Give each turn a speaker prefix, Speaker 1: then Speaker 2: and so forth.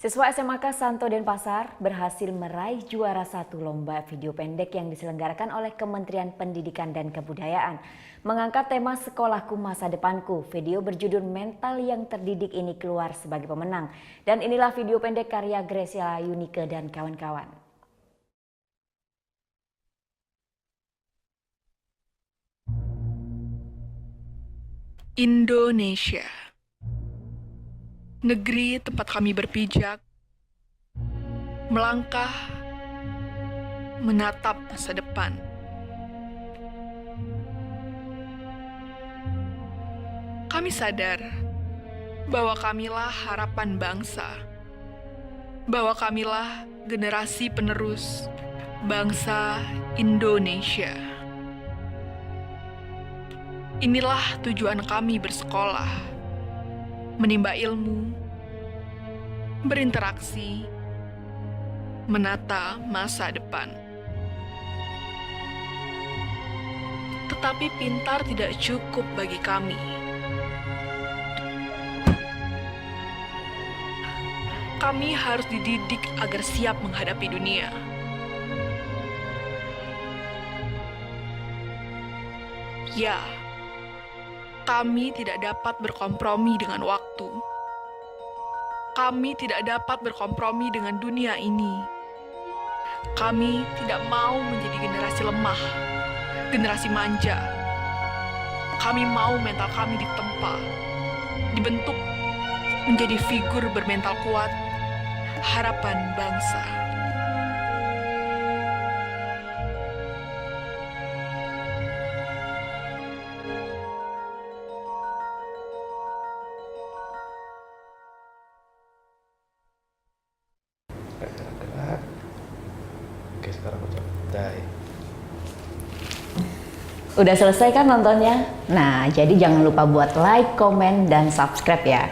Speaker 1: Siswa SMAK Santo Denpasar berhasil meraih juara 1 lomba video pendek yang diselenggarakan oleh Kementerian Pendidikan dan Kebudayaan. Mengangkat tema Sekolahku Masa Depanku, video berjudul Mental yang Terdidik ini keluar sebagai pemenang. Dan inilah video pendek karya Gracia Yunike dan kawan-kawan.
Speaker 2: Indonesia, negeri tempat kami berpijak, melangkah, menatap masa depan. Kami sadar bahwa kamilah harapan bangsa, bahwa kamilah generasi penerus bangsa Indonesia. Inilah tujuan kami bersekolah, menimba ilmu, berinteraksi, menata masa depan. Tetapi pintar tidak cukup bagi kami. Kami harus dididik agar siap menghadapi dunia. Ya, kami tidak dapat berkompromi dengan waktu. Kami tidak dapat berkompromi dengan dunia ini. Kami tidak mau menjadi generasi lemah, generasi manja. Kami mau mental kami ditempa, dibentuk menjadi figur bermental kuat, harapan bangsa.
Speaker 3: Gerak-gerak. Oke, sekarang aku coba.
Speaker 1: Udah selesai kan nontonnya? Nah, jadi jangan lupa buat like, komen, dan subscribe ya.